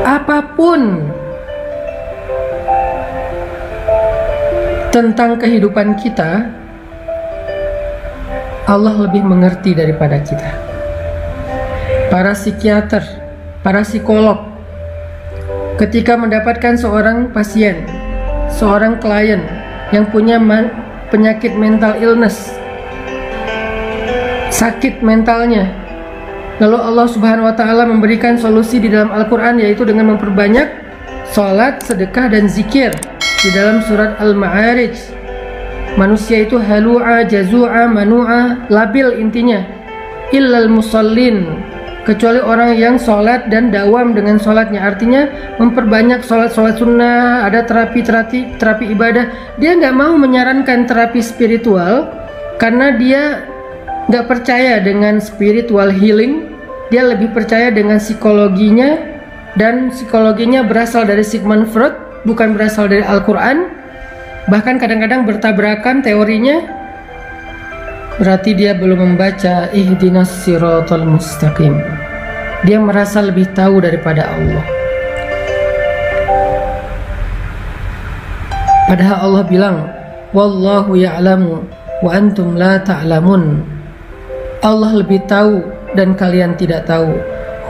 apapun tentang kehidupan kita, Allah lebih mengerti daripada kita. Para psikiater, para psikolog, ketika mendapatkan seorang pasien, seorang klien yang punya penyakit mental illness, sakit mentalnya, lalu Allah Subhanahu wa Ta'ala memberikan solusi di dalam Al-Quran, yaitu dengan memperbanyak sholat, sedekah, dan zikir. Di dalam surat Al-Ma'arij, manusia itu halu'a, jazu'a, manu'a, labil intinya, illal musallin, kecuali orang yang sholat dan dawam dengan sholatnya. Artinya memperbanyak sholat sunnah, ada terapi ibadah. Dia nggak mau menyarankan terapi spiritual karena dia nggak percaya dengan spiritual healing. Dia lebih percaya dengan psikologinya, dan psikologinya berasal dari Sigmund Freud, bukan berasal dari Al-Quran. Bahkan kadang-kadang bertabrakan teorinya. Berarti dia belum membaca ihdinas siratal mustaqim. Dia merasa lebih tahu daripada Allah. Padahal Allah bilang, wallahu ya'lamu wa antum la ta'lamun. Allah lebih tahu dan kalian tidak tahu.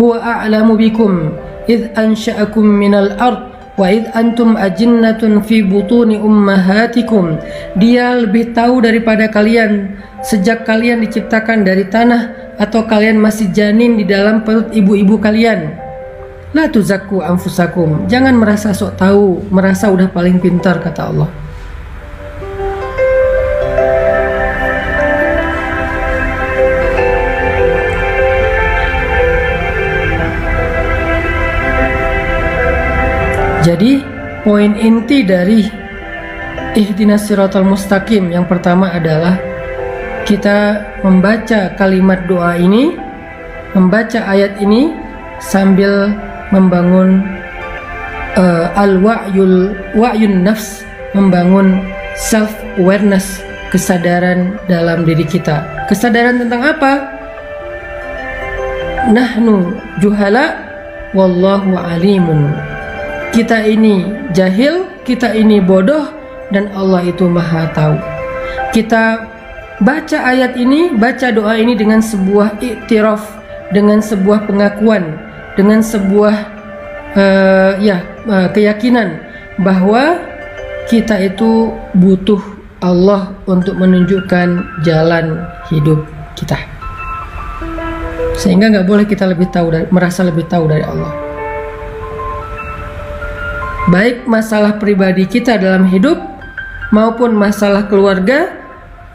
Huwa a'lamu bikum idh ansha'akum minal ard wa id antum ajinnatun fi butuni ummahatikum. Dia lebih tahu daripada kalian sejak kalian diciptakan dari tanah atau kalian masih janin di dalam perut ibu-ibu kalian. La tuzakku anfusakum. Jangan merasa sok tahu, merasa udah paling pintar, kata Allah. Jadi poin inti dari ihdinas siratal mustaqim yang pertama adalah kita membaca kalimat doa ini, membaca ayat ini sambil membangun wa'yun nafs, membangun self awareness, kesadaran dalam diri kita. Kesadaran tentang apa? Nahnu juhala wallahu alimun. Kita ini jahil, kita ini bodoh, dan Allah itu maha tahu. Kita baca ayat ini, baca doa ini dengan sebuah iktiraf, dengan sebuah pengakuan, dengan sebuah keyakinan bahwa kita itu butuh Allah untuk menunjukkan jalan hidup kita. Sehingga nggak boleh kita merasa lebih tahu dari Allah. Baik masalah pribadi kita dalam hidup maupun masalah keluarga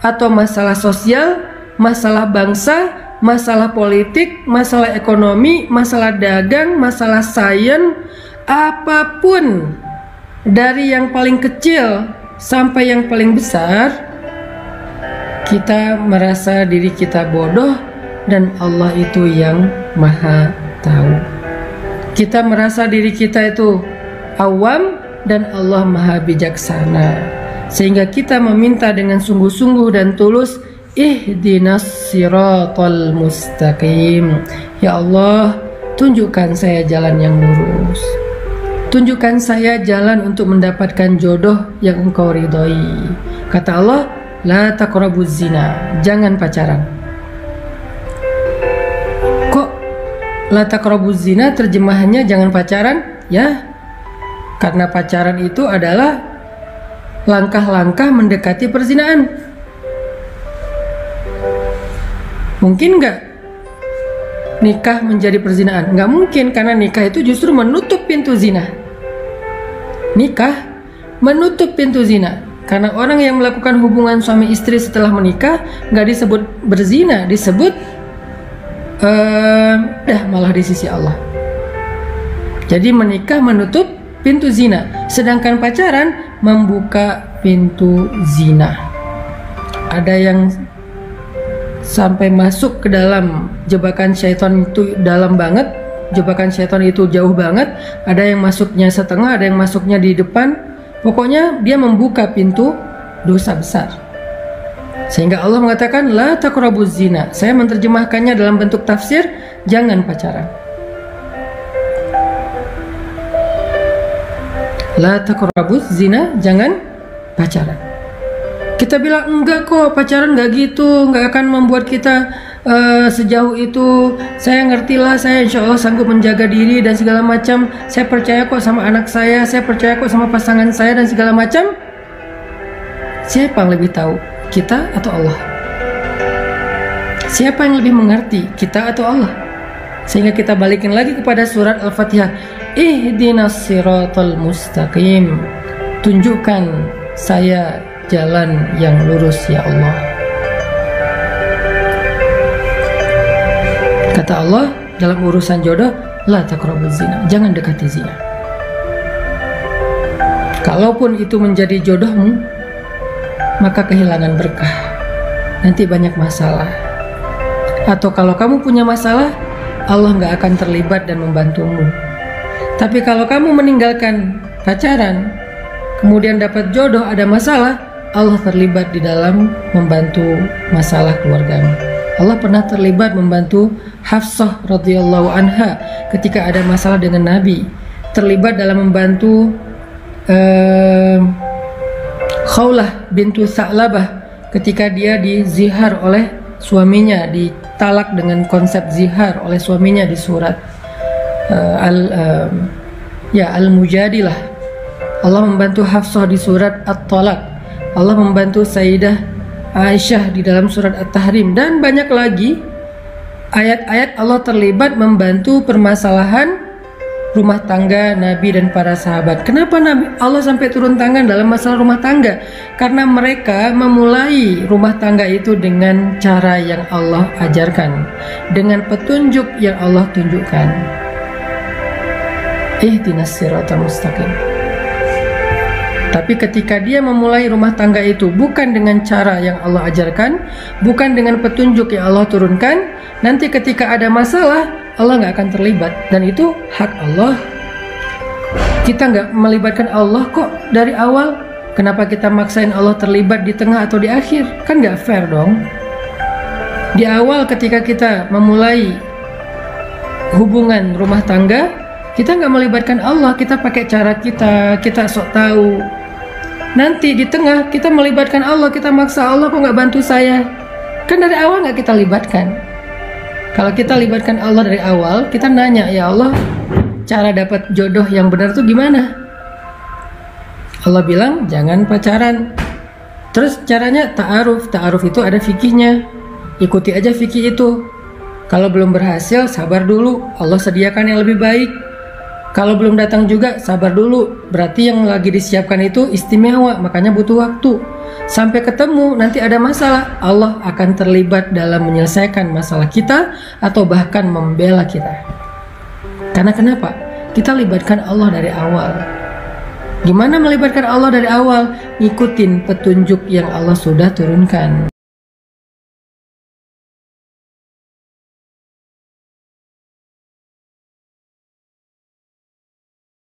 atau masalah sosial, masalah bangsa, masalah politik, masalah ekonomi, masalah dagang, masalah sains, apapun dari yang paling kecil sampai yang paling besar, kita merasa diri kita bodoh dan Allah itu yang maha tahu. Kita merasa diri kita itu awam dan Allah maha bijaksana, sehingga kita meminta dengan sungguh-sungguh dan tulus, ihdinas siratal mustaqim. Ya Allah, tunjukkan saya jalan yang lurus, tunjukkan saya jalan untuk mendapatkan jodoh yang Engkau ridhoi. Kata Allah, la taqrabuz zina, jangan pacaran. Kok la taqrabuz zina terjemahannya jangan pacaran? Ya, karena pacaran itu adalah langkah-langkah mendekati perzinaan. Mungkin nggak nikah menjadi perzinaan? Nggak mungkin, karena nikah itu justru menutup pintu zina. Nikah menutup pintu zina, karena orang yang melakukan hubungan suami istri setelah menikah nggak disebut berzina, disebut malah di sisi Allah. Jadi menikah menutup pintu zina, sedangkan pacaran membuka pintu zina. Ada yang sampai masuk ke dalam jebakan syaitan itu dalam banget, jebakan syaitan itu jauh banget. Ada yang masuknya setengah, ada yang masuknya di depan. Pokoknya dia membuka pintu dosa besar. Sehingga Allah mengatakan la taqrabuz zina. Saya menerjemahkannya dalam bentuk tafsir, jangan pacaran. La taqrabuz zina, jangan pacaran. Kita bilang enggak kok, pacaran enggak gitu, enggak akan membuat kita sejauh itu. Saya ngertilah, saya insya Allah sanggup menjaga diri dan segala macam. Saya percaya kok sama anak saya percaya kok sama pasangan saya dan segala macam. Siapa yang lebih tahu, kita atau Allah? Siapa yang lebih mengerti, kita atau Allah? Sehingga kita balikin lagi kepada surat Al-Fatihah. Ihdinas siratal mustaqim. Tunjukkan saya jalan yang lurus ya Allah. Kata Allah dalam urusan jodoh, la taqrabuz zina, jangan dekati zina. Kalaupun itu menjadi jodohmu, maka kehilangan berkah, nanti banyak masalah. Atau kalau kamu punya masalah, Allah nggak akan terlibat dan membantumu. Tapi kalau kamu meninggalkan pacaran, kemudian dapat jodoh, ada masalah, Allah terlibat di dalam membantu masalah keluargamu. Allah pernah terlibat membantu Hafsah radhiyallahu anha ketika ada masalah dengan Nabi. Terlibat dalam membantu Khawlah bintu Sa'labah ketika dia dizihar oleh suaminya, ditalak dengan konsep zihar oleh suaminya di surat Al-Mujadilah. Allah membantu Hafsah di surat At-Talaq. Allah membantu Sayyidah Aisyah di dalam surat At-Tahrim, dan banyak lagi ayat-ayat Allah terlibat membantu permasalahan rumah tangga Nabi dan para sahabat. Kenapa Allah sampai turun tangan dalam masalah rumah tangga? Karena mereka memulai rumah tangga itu dengan cara yang Allah ajarkan, dengan petunjuk yang Allah tunjukkan. Ihdinas siratal mustaqim. Tapi ketika dia memulai rumah tangga itu bukan dengan cara yang Allah ajarkan, bukan dengan petunjuk yang Allah turunkan, nanti ketika ada masalah, Allah nggak akan terlibat. Dan itu hak Allah. Kita nggak melibatkan Allah kok dari awal. Kenapa kita maksain Allah terlibat di tengah atau di akhir? Kan nggak fair dong. Di awal ketika kita memulai hubungan rumah tangga, kita nggak melibatkan Allah, kita pakai cara kita sok tahu. Nanti di tengah kita melibatkan Allah, kita maksa Allah, kok nggak bantu saya? Kan dari awal nggak kita libatkan. Kalau kita libatkan Allah dari awal, kita nanya, ya Allah, cara dapat jodoh yang benar tuh gimana? Allah bilang jangan pacaran. Terus caranya ta'aruf. Ta'aruf itu ada fikihnya. Ikuti aja fikih itu. Kalau belum berhasil, sabar dulu. Allah sediakan yang lebih baik. Kalau belum datang juga, sabar dulu. Berarti yang lagi disiapkan itu istimewa, makanya butuh waktu. Sampai ketemu, nanti ada masalah, Allah akan terlibat dalam menyelesaikan masalah kita atau bahkan membela kita. Karena kenapa? Kita libatkan Allah dari awal. Gimana melibatkan Allah dari awal? Ngikutin petunjuk yang Allah sudah turunkan.